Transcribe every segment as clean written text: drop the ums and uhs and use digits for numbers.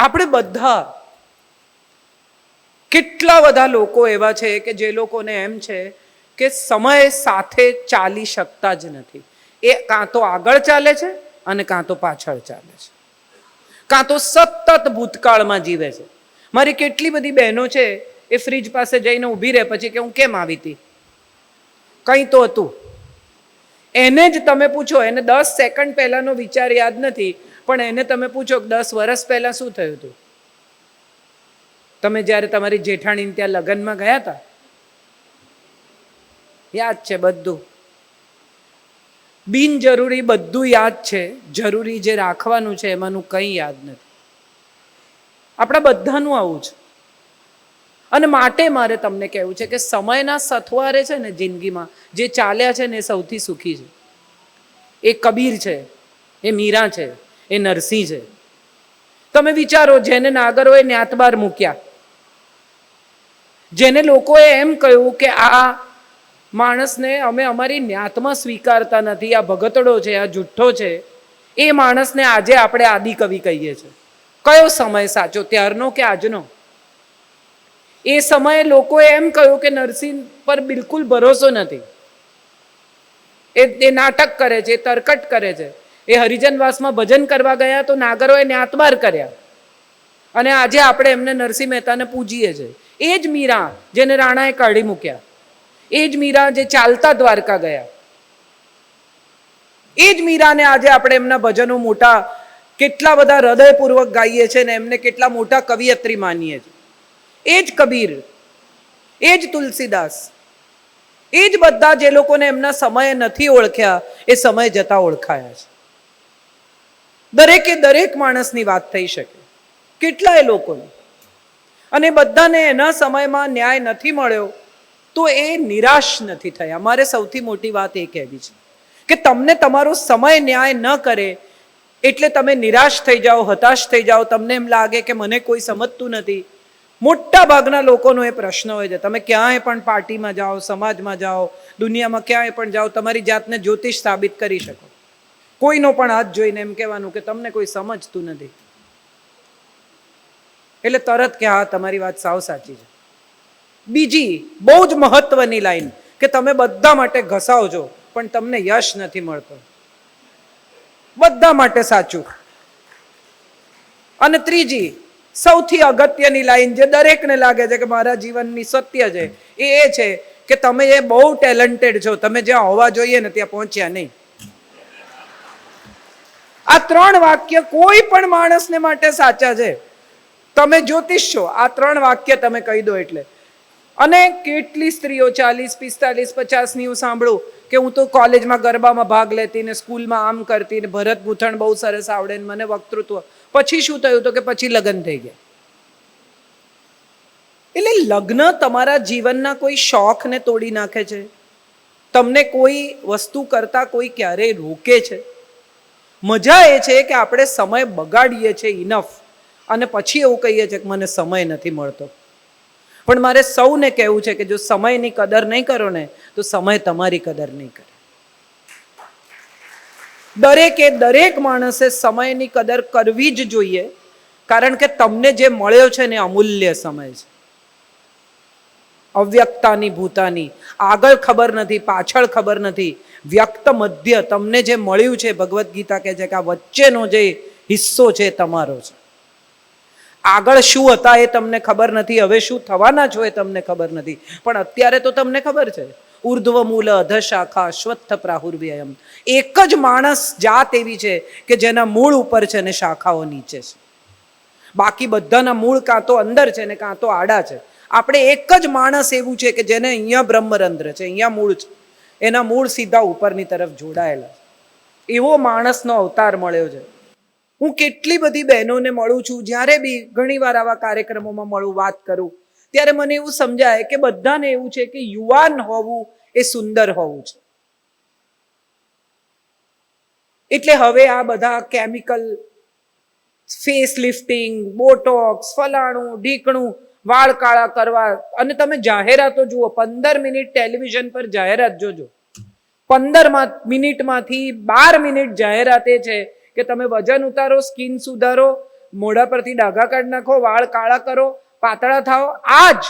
આપણે બધા કેટલા બધા લોકો એવા છે કે જે લોકોને એમ છે કે સમય સાથે ચાલી શકતા જ નથી. એ કાં તો આગળ ચાલે છે અને કાં તો પાછળ ચાલે છે, કાં તો સતત ભૂતકાળમાં જીવે છે. મારી કેટલી બધી બહેનો છે, એ ફ્રીજ પાસે જઈને ઊભી રહે પછી કે હું કેમ આવી હતી, કંઈ તો હતું. એને જ તમે પૂછો, એને 10 સેકન્ડ પહેલાનો વિચાર યાદ નથી, પણ એને તમે પૂછો કે 10 વર્ષ પહેલા શું થયું હતું, તમે જ્યારે તમારી જેઠાણીને ત્યાં લગ્નમાં ગયા હતા, યાદ છે બધું. બિનજરૂરી બધું યાદ છે, જરૂરી જે રાખવાનું છે એમાંનું કંઈ યાદ નથી. આપણા બધાનું આવું છે. અને માટે મારે તમને કહેવું છે કે સમયના સથવારે છે ને જિંદગીમાં જે ચાલ્યા છે ને એ સૌથી સુખી છે. એ કબીર છે, એ મીરા છે, એ નરસિંહ છે. તમે વિચારો, જેને નાગરોએ ન્યાતબાર મૂક્યા, જેને લોકોએ એમ કહ્યું કે આ માણસને અમે અમારી ન્યાતમાં સ્વીકારતા નથી, આ ભગતડો છે, આ જુઠ્ઠો છે, એ માણસને આજે આપણે આદિકવિ કહીએ છીએ. કયો સમય સાચો, ત્યારનો કે આજનો? એ સમયે લોકોએ એમ કહ્યું કે નરસિંહ પર બિલકુલ ભરોસો નથી, એ નાટક કરે છે, એ તરકટ કરે છે. એ હરિજનવાસમાં ભજન કરવા ગયા તો નાગરોએ ન્યાતબાર કર્યા, અને આજે આપણે એમને નરસિંહ મહેતાને પૂજીએ છીએ. એ જ મીરા જેને રાણાએ કાઢી મૂક્યા, એ જ મીરા જે ચાલતા દ્વારકા ગયા, એ જ મીરાને આજે આપણે એમના ભજનો મોટા કેટલા બધા હૃદયપૂર્વક ગાઈએ છીએ ને એમને કેટલા મોટા કવિયત્રી માનીએ છીએ. એ જ કબીર, એ જ તુલસીદાસ, એ જ બધા જે લોકોને એમના સમયે નથી ઓળખ્યા, એ સમય જતા ઓળખાયા છે. દરેકે દરેક માણસની વાત થઈ શકે, કેટલાય લોકોની. અને બધાને એના સમયમાં ન્યાય નથી મળ્યો તો એ નિરાશ નથી થયા. મારે સૌથી મોટી વાત એ કહેવી છે કે તમને તમારો સમય ન્યાય ન કરે એટલે તમે નિરાશ થઈ જાઓ, હતાશ થઈ જાઓ, તમને એમ લાગે કે મને કોઈ સમજતું નથી. મોટા ભાગના લોકોનો એ પ્રશ્ન હોય છે. તમે ક્યાંય પણ પાર્ટીમાં જાઓ, સમાજમાં જાઓ, દુનિયામાં ક્યાંય પણ જાઓ, તમારી જાતને જ્યોતિષ સાબિત કરી શકો. કોઈનો પણ હાથ જોઈને એમ કહેવાનું કે તમને કોઈ સમજતું નથી, એટલે તરત કે હા તમારી વાત સાવ સાચી છે. બીજી બહુ જ મહત્વની લાઈન કે તમે બધા માટે ઘસાવ છો પણ તમને યશ નથી મળતો, બધા માટે સાચું. અને ત્રીજી સૌથી અગત્યની લાઈન જે દરેકને લાગે છે કે મારા જીવનની સત્ય છે, એ છે કે તમે એ બહુ ટેલેન્ટેડ છો, તમે જ્યાં હોવા જોઈએ ને ત્યાં પહોંચ્યા નહીં. આ 3 વાક્ય કોઈ પણ માણસને માટે સાચા છે. તમે જ્યોતિષ છો, આ 3 વાક્ય તમે કહી દો એટલે. અને કેટલી સ્ત્રીઓ 40, 45, 50ની હું સાંભળું કે હું તો કોલેજમાં ગરબામાં ભાગ લેતી ને સ્કૂલમાં આમ કરતી ને ભરત ગૂંથણ બહુ સરસ આવડે ને મને વક્તૃત્વ. પછી શું થયું? તો કે પછી લગ્ન થઈ ગયા. એટલે લગ્ન તમારા જીવનના કોઈ શોખને તોડી નાખે છે? તમને કોઈ વસ્તુ કરતા કોઈ ક્યારેય રોકે છે? મજા એ છે કે આપણે સમય બગાડીએ છીએ ઇનફ, અને પછી એવું કહીએ છીએ કે મને સમય નથી મળતો. પણ મારે સૌને કહેવું છે કે જો સમયની કદર નહીં કરો ને તો સમય તમારી કદર નહીં કરે. દરેકે દરેક માણસે સમયની કદર કરવી જ જોઈએ, કારણ કે તમને જે મળ્યો છે ને અમૂલ્ય સમય છે. અવ્યક્તાની ભૂતાની, આગળ ખબર નથી, પાછળ ખબર નથી, વ્યક્ત મધ્ય તમને જે મળ્યું છે, ભગવદ્ ગીતા કહે છે કે આ વચ્ચેનો જે હિસ્સો છે તમારો છે. આગળ શું હતા એ તમને ખબર નથી, હવે શું થવાના છો એ તમને ખબર નથી, પણ અત્યારે તો તમને ખબર છે. ઉર્ધ્વ મૂલ અધશાખા અશ્વત્થ પ્રાહુર્વ્યયમ. એક જ માણસ જાત એવી છે કે જેના મૂળ ઉપર છે ને શાખાઓ નીચે છે. બાકી બધાના મૂળ કાં તો અંદર છે ને કાં તો આડા છે. આપણે એક જ માણસ એવું છે કે જેને અહીંયા બ્રહ્મરંધ્ર છે, અહીંયા મૂળ છે, એના મૂળ સીધા ઉપરની તરફ જોડાયેલા છે. એવો માણસનો અવતાર મળ્યો છે. હું કેટલી બધી બહેનોને મળું છું, જ્યારે બી ઘણી વાર આવા કાર્યક્રમોમાં મળું, વાત કરું, ત્યારે મને એવું સમજાય કે બધાને એવું છે કે યુવાન હોવું એ સુંદર હોવું છે. એટલે હવે આ બધા કેમિકલ ફેસ લિફ્ટિંગ, બોટોક્સ, ફલાણું ઢીકણું, વાળ કાળા કરવા, અને તમે જાહેરાતો જુઓ, 15 મિનિટ ટેલિવિઝન પર જાહેરાત જોજો, 15 મિનિટમાંથી 12 મિનિટ જાહેરાત એ છે કે તમે વજન ઉતારો, સ્કિન સુધારો, મોઢા પરથી ડાઘા કાઢી નાખો, વાળ કાળા કરો, પાતળા થાઓ, આજ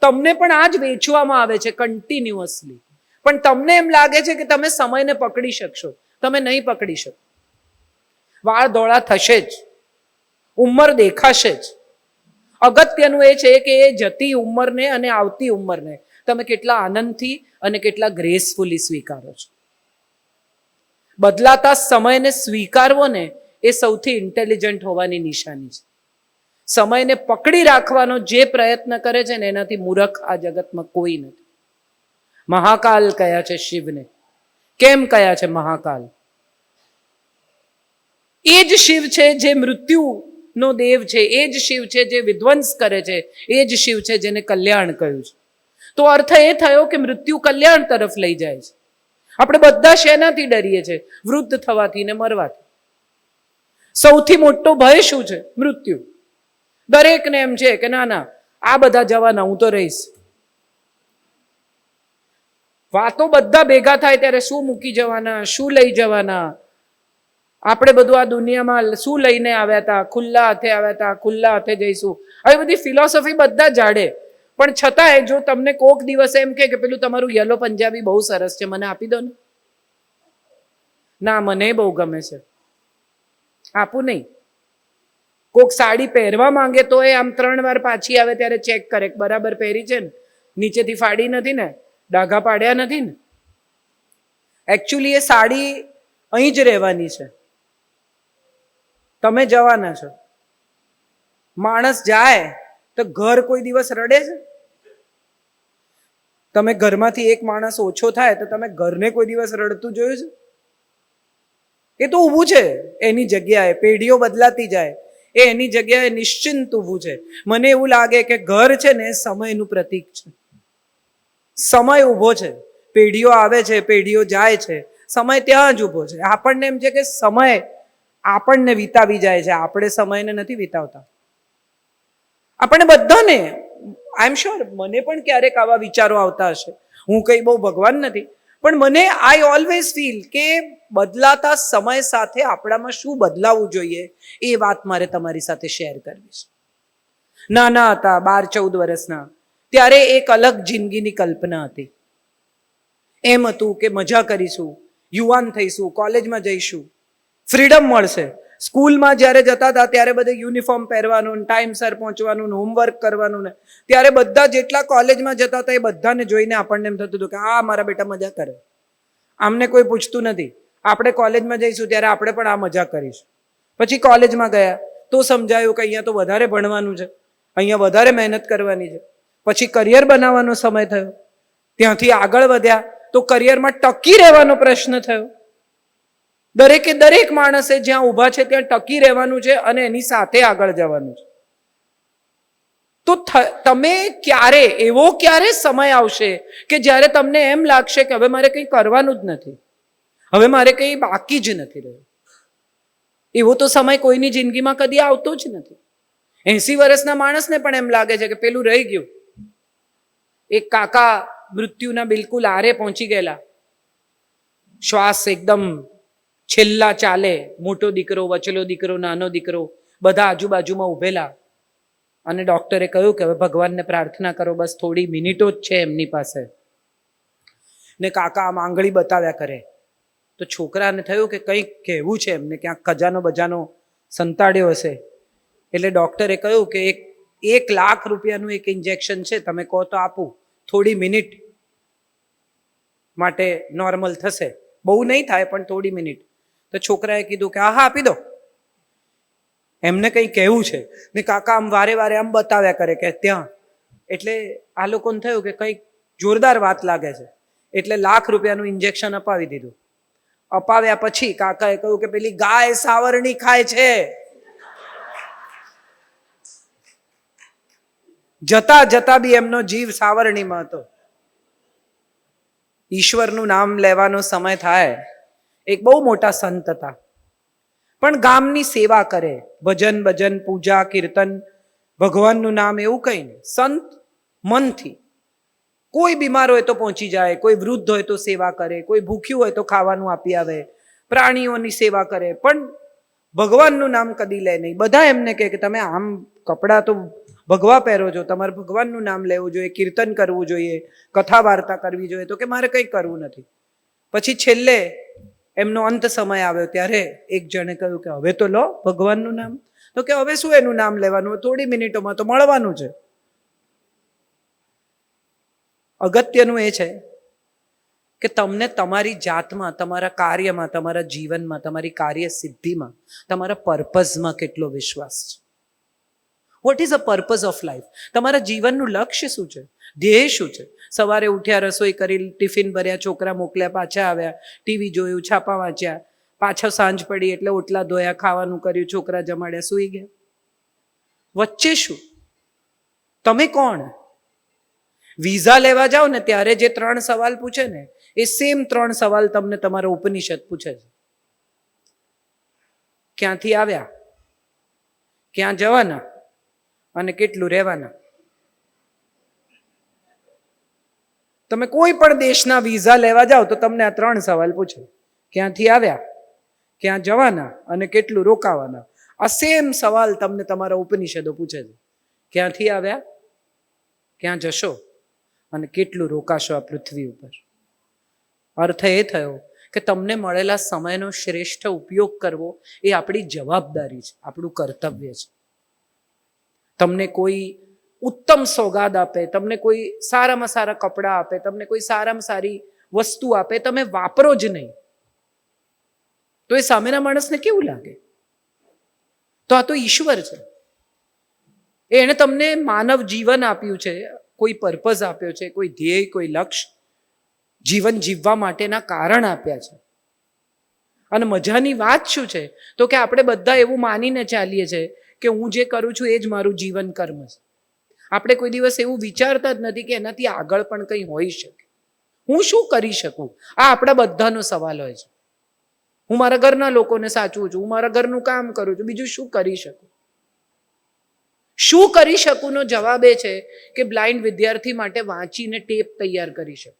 તમને પણ આ જ વેચવામાં આવે છે કન્ટિન્યુઅસલી. પણ તમને એમ લાગે છે કે તમે સમયને પકડી શકશો. તમે નહીં પકડી શકો. વાળ ધોળા થશે જ, ઉંમર દેખાશે જ. અગત્યનું એ છે કે એ જતી ઉંમરને અને આવતી ઉંમરને તમે કેટલા આનંદથી અને કેટલા ગ્રેસફુલી સ્વીકારો છો. બદલાતા સમયને સ્વીકારવો ને એ સૌથી ઇન્ટેલિજન્ટ હોવાની નિશાની છે. સમયને પકડી રાખવાનો જે પ્રયત્ન કરે છે ને એનાથી મૂર્ખ આ જગતમાં કોઈ નથી. મહાકાલ કયા છે શિવને. કેમ કયા છે મહાકાલ? એ જ શિવ છે જે મૃત્યુનો દેવ છે, એ જ શિવ છે જે વિધ્વંસ કરે છે, એ જ શિવ છે જેને કલ્યાણ કહ્યું છે. તો અર્થ એ થયો કે મૃત્યુ કલ્યાણ તરફ લઈ જાય છે. આપણે બધા શેનાથી ડરીએ છીએ? વૃદ્ધ થવાથી ને મરવાથી. સૌથી મોટો ભય શું છે? મૃત્યુ. દરેકને એમ છે કે ના ના આ બધા જવાના, હું તો રહીશ. વાતો બધા ભેગા થાય ત્યારે શું મૂકી જવાના, શું લઈ જવાના, આપણે બધું આ દુનિયામાં શું લઈને આવ્યા હતા, ખુલ્લા હાથે આવ્યા હતા, ખુલ્લા હાથે જઈશું. આવી બધી ફિલોસોફી બધા જાડે. પણ છતાંય જો તમને કોક દિવસે એમ કે પેલું તમારું યલો પંજાબી બહુ સરસ છે, મને આપી દો ને. ના, મને બહુ ગમે છે, આપું નહીં. કોક સાડી પહેરવા માંગે તો એ આમ 3 વાર પાછી આવે ત્યારે ચેક કરે બરાબર પહેરી છે ને, નીચેથી ફાડી નથી ને, ડાઘા પાડ્યા નથી ને. એકચ્યુઅલી એ સાડી અહીં જ રહેવાની છે, તમે જવાના છો. માણસ જાય તો ઘર કોઈ દિવસ રડે છે? તમે ઘરમાંથી એક માણસ ઓછો થાય તો તમે ઘરને કોઈ દિવસ રડતું જોયું છે? એ તો ઊભું છે એની જગ્યાએ. પેઢીઓ બદલાતી જાય, એ એની જગ્યાએ નિશ્ચિંત ઊભું છે. મને એવું લાગે કે ઘર છે ને સમયનું પ્રતીક છે. સમય ઊભો છે, પેઢીઓ આવે છે, પેઢીઓ જાય છે, સમય ત્યાં જ ઊભો છે. આપણને એમ છે કે સમય આપણને વિતાવી જાય છે, આપણે સમયને નથી વિતાવતા. આપણને બધાને, આઈ એમ શ્યોર, મને પણ ક્યારેક આવા વિચારો આવતા હશે. હું કઈ બહુ ભગવાન નથી, પણ મને આઈ ઓલવેઝ ફીલ કે બદલાતા સમય સાથે આપણામાં શું બદલાવવું જોઈએ એ વાત મારે તમારી સાથે શેર કરવી છે. નાના હતા, 12-14 વર્ષના, ત્યારે એક અલગ જિંદગીની કલ્પના હતી. એમ હતું કે મજા કરીશું, યુવાન થઈશું, કોલેજમાં જઈશું, ફ્રીડમ મળશે. સ્કૂલમાં જ્યારે જતા હતા ત્યારે બધે યુનિફોર્મ પહેરવાનું, ટાઈમસર પહોંચવાનું, હોમવર્ક કરવાનું ને. ત્યારે બધા જેટલા કોલેજમાં જતા હતા એ બધાને જોઈને આપણને એમ થતું હતું કે આ મારા બેટા મજા કરે. આમને કોઈ પૂછતું નથી. આપણે કોલેજમાં જઈશું ત્યારે આપણે પણ આ મજા કરીશું. પછી કોલેજમાં ગયા તો સમજાયું કે અહીંયા તો વધારે ભણવાનું છે, અહીંયા વધારે મહેનત કરવાની છે. પછી કરિયર બનાવવાનો સમય થયો, ત્યાંથી આગળ વધ્યા તો કરિયરમાં ટકી રહેવાનો પ્રશ્ન થયો. દરેકે દરેક માણસે જ્યાં ઊભા છે ત્યાં ટકી રહેવાનું છે અને એની સાથે આગળ જવાનું છે. તો તમે એવો ક્યારે સમય આવશે કે જ્યારે તમને એમ લાગશે કે હવે મારે કંઈ કરવાનું જ નથી, હવે મારે કંઈ બાકી જ નથી રહ્યું. એવો તો સમય કોઈની જિંદગીમાં કદી આવતો જ નથી. 80 વર્ષના માણસને પણ એમ લાગે છે કે પેલું રહી ગયું. એક કાકા મૃત્યુના બિલકુલ આરે પહોંચી ગયેલા, શ્વાસ એકદમ છેલ્લા ચાલે. મોટો દીકરો, વચલો દીકરો, નાનો દીકરો, બધા આજુબાજુમાં ઉભેલા. અને ડોક્ટરે કહ્યું કે હવે ભગવાનને પ્રાર્થના કરો, બસ થોડી મિનિટો જ છે એમની પાસે. ને કાકા આમ આંગળી બતાવ્યા કરે. તો છોકરાને થયું કે કંઈક કહેવું છે એમને, ક્યાંક ખજાનો બજાનો સંતાડ્યો હશે. એટલે ડોક્ટરે કહ્યું કે 1 લાખ રૂપિયાનું એક ઇન્જેક્શન છે, તમે કહો તો આપું, થોડી મિનિટ માટે નોર્મલ થશે. બહુ નહીં થાય પણ થોડી મિનિટ. તો છોકરાએ કીધું કે હા આપી દો, એમને કંઈ કહેવું છે. ને કાકા આમ વારે વારે આમ બતાવ્યા કરે કે ત્યાં. એટલે આ લોકોને થયું કે કંઈક જોરદાર વાત લાગે છે, એટલે 1 લાખ રૂપિયાનું ઇન્જેક્શન અપાવી દીધું. અપાવ્યા પછી કાકાએ કહ્યું કે પેલી ગાય સાવરણી ખાય છે. જતા જતા બી એમનો જીવ સાવરણીમાં હતો. ઈશ્વરનું નામ લેવાનો સમય થાય. એક બહુ મોટા સંત હતા, પણ ગામની સેવા કરે, ભજન ભજન, પૂજા, કીર્તન, ભગવાનનું નામ, એવું કંઈ નહીં. સંત મનથી. કોઈ બીમાર હોય તો પહોંચી જાય, કોઈ વૃદ્ધ હોય તો સેવા કરે, કોઈ ભૂખ્યું હોય તો ખાવાનું આપી આવે, પ્રાણીઓની સેવા કરે. પણ ભગવાનનું નામ કદી લે નહીં. બધા એમને કહે કે તમે આમ કપડાં તો ભગવા પહેરો છો, તમારે ભગવાનનું નામ લેવું જોઈએ, કીર્તન કરવું જોઈએ, કથા વાર્તા કરવી જોઈએ. તો કે મારે કંઈ કરવું નથી. પછી છેલ્લે એમનો અંત સમય આવ્યો ત્યારે એક જણે કહ્યું કે હવે તો લો ભગવાનનું નામ. તો કે હવે શું એનું નામ લેવાનું, થોડી મિનિટોમાં તો મળવાનું છે. અગત્યનું એ છે કે તમને તમારી જાતમાં, તમારા કાર્યમાં, તમારા જીવનમાં, તમારી કાર્ય સિદ્ધિમાં, તમારા પર્પઝમાં કેટલો વિશ્વાસ છે. What is a purpose of life? તમારા જીવનનું લક્ષ્ય શું છે, ધ્યેય શું છે? સવારે ઉઠ્યા, રસોઈ કરી, ટિફિન ભર્યા, છોકરા મોકલ્યા, પાછા આવ્યા, ટીવી જોયું, છાપા વાંચ્યા, પાછા સાંજ પડી એટલે ઓટલા ધોયા, ખાવાનું કર્યું, છોકરા જમાડ્યા, સૂઈ ગયા. વચ્ચે શું? તમે કોણ? વિઝા લેવા જાઓ ને ત્યારે જે 3 સવાલ પૂછે ને એ સેમ 3 સવાલ તમને તમારો ઉપનિષદ પૂછે છે. ક્યાંથી આવ્યા, ક્યાં જવાના અને કેટલું રહેવાના. તમે કોઈ પણ દેશના વિઝા લેવા જાઓ તો તમને આ 3 સવાલ પૂછે. ક્યાંથી આવ્યા, ક્યાં જવાના અને કેટલું રોકાવાના. આ સેમ સવાલ તમને તમારા ઉપનિષદો પૂછે છે. ક્યાંથી આવ્યા, ક્યાં જશો અને કેટલું રોકાશો આ પૃથ્વી ઉપર. અર્થ એ થયો કે તમને મળેલા સમયનો શ્રેષ્ઠ ઉપયોગ કરવો એ આપણી જવાબદારી છે, આપણું કર્તવ્ય છે. તમને કોઈ ઉત્તમ સોગાદ આપે, તમને કોઈ સારામાં સારા કપડાં આપે, તમને કોઈ સારામાં સારી વસ્તુ આપે, તમે વાપરો જ નહીં તો એ સામેના માણસને કેવું લાગે? તો આ તો ઈશ્વર છે. એણે તમને માનવ જીવન આપ્યું છે, કોઈ પર્પઝ આપ્યો છે, કોઈ ધ્યેય, કોઈ લક્ષ્ય, જીવન જીવવા માટેના કારણ આપ્યા છે. અને મજાની વાત શું છે તો કે આપણે બધા એવું માનીને ચાલીએ છીએ કે હું જે કરું છું એ જ મારું જીવન કર્મ છે. આપણે કોઈ દિવસ એવું વિચારતા જ નથી કે એનાથી આગળ પણ કંઈ હોઈ શકે. હું શું કરી શકું? આ આપણા બધાનો સવાલ હોય છે. હું મારા ઘરના લોકોને સાચવું છું, હું મારા ઘરનું કામ કરું છું, બીજું શું કરી શકું? શું કરી શકું નો જવાબ એ છે કે બ્લાઇન્ડ વિદ્યાર્થી માટે વાંચીને ટેપ તૈયાર કરી શકો.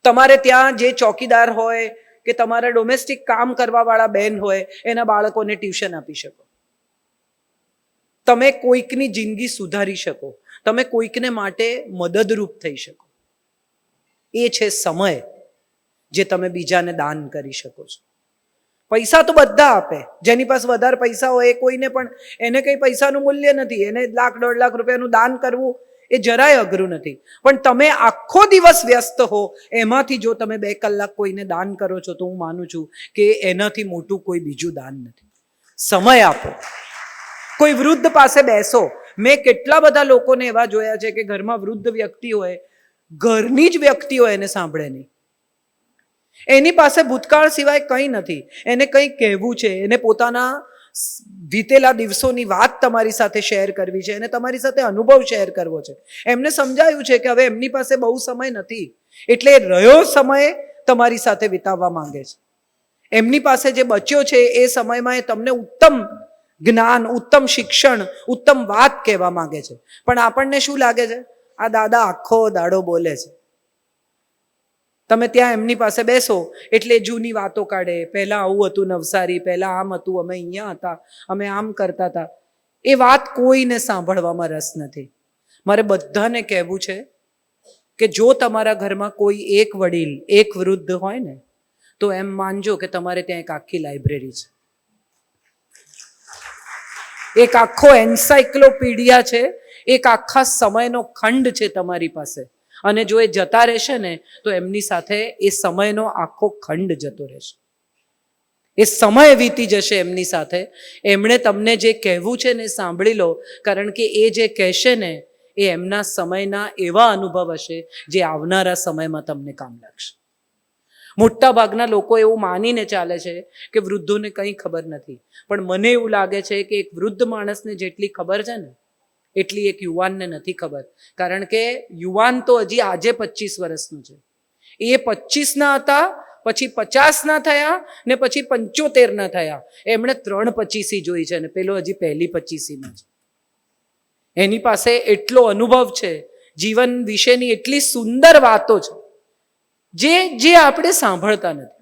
તમારે ત્યાં જે ચોકીદાર હોય કે તમારા ડોમેસ્ટિક કામ કરવા વાળા બેન હોય એના બાળકોને ટ્યુશન આપી શકો. તમે કોઈકની જિંદગી સુધારી શકો, તમે કોઈકને માટે મદદરૂપ થઈ શકો. એ છે સમય જે તમે બીજાને દાન કરી શકો છો. પૈસા તો બધા આપે, જેની પાસે વધારે પૈસા હોય એ કોઈને પણ એને કંઈ પૈસાનું મૂલ્ય નથી. એને 1 લાખ 1.5 લાખ રૂપિયાનું દાન કરવું એ જરાય અઘરું નથી. પણ તમે આખો દિવસ વ્યસ્ત હો, એમાંથી જો તમે 2 કલાક કોઈને દાન કરો છો તો હું માનું છું કે એનાથી મોટું કોઈ બીજું દાન નથી. સમય આપો, કોઈ વૃદ્ધ પાસે બેસો. મેં કેટલા બધા લોકોને એવા જોયા છે કે ઘરમાં વૃદ્ધ વ્યક્તિ હોય, ઘરની જ વ્યક્તિ હોય, એને સાંભળે નહીં. એની પાસે ભૂતકાળ સિવાય કંઈ નથી. એને કંઈ કહેવું છે, એને પોતાના વીતેલા દિવસોની વાત તમારી સાથે શેર કરવી છે, એને તમારી સાથે અનુભવ શેર કરવો છે. એમને સમજાયું છે કે હવે એમની પાસે બહુ સમય નથી, એટલે રહ્યો સમય તમારી સાથે વિતાવવા માંગે છે. એમની પાસે જે બચ્યો છે એ સમયમાં એ તમને ઉત્તમ જ્ઞાન, ઉત્તમ શિક્ષણ, ઉત્તમ વાત કહેવા માંગે છે. પણ આપણને શું લાગે છે? આ દાદા આખો દાડો બોલે છે. તમે ત્યાં એમની પાસે બેસો એટલે જૂની વાતો કાઢે. પહેલાં આવું હતું નવસારી, પહેલાં આમ હતું, અમે અહીંયા હતા, અમે આમ કરતા હતા. એ વાત કોઈને સાંભળવામાં રસ નથી. મારે બધાને કહેવું છે કે જો તમારા ઘરમાં કોઈ એક વડીલ, એક વૃદ્ધ હોય ને તો એમ માનજો કે તમારે ત્યાં એક આખી લાઇબ્રેરી છે, એક આખો એન્સાઇક્લોપીડિયા છે, એક આખા સમયનો ખંડ છે તમારી પાસે. અને જો એ જતા રહેશે ને તો એમની સાથે એ સમયનો આખો ખંડ જતો રહેશે. એ સમય વીતી જશે એમની સાથે. એમણે તમને જે કહેવું છે ને સાંભળી લો, કારણ કે એ જે કહેશે ને એ એમના સમયના એવા અનુભવ હશે જે આવનારા સમયમાં તમને કામ લાગશે. મોટા ભાગના લોકો એવું માનીને ચાલે છે કે વૃદ્ધોને કંઈ ખબર નથી. પણ મને એવું લાગે છે કે એક વૃદ્ધ માણસને જેટલી ખબર છે ને એટલી એક યુવાનને નથી ખબર. કારણ કે યુવાન તો હજી આજે 25 વર્ષનું છે. એ 25 ના હતા, પછી 50 ના થયા ને પછી 75 ના થયા. એમણે 3 25 જોઈ છે ને પેલો હજી પહેલી 25માં છે. એની પાસે એટલો અનુભવ છે, જીવન વિશેની એટલી સુંદર વાતો છે જે આપણે સાંભળતા નથી.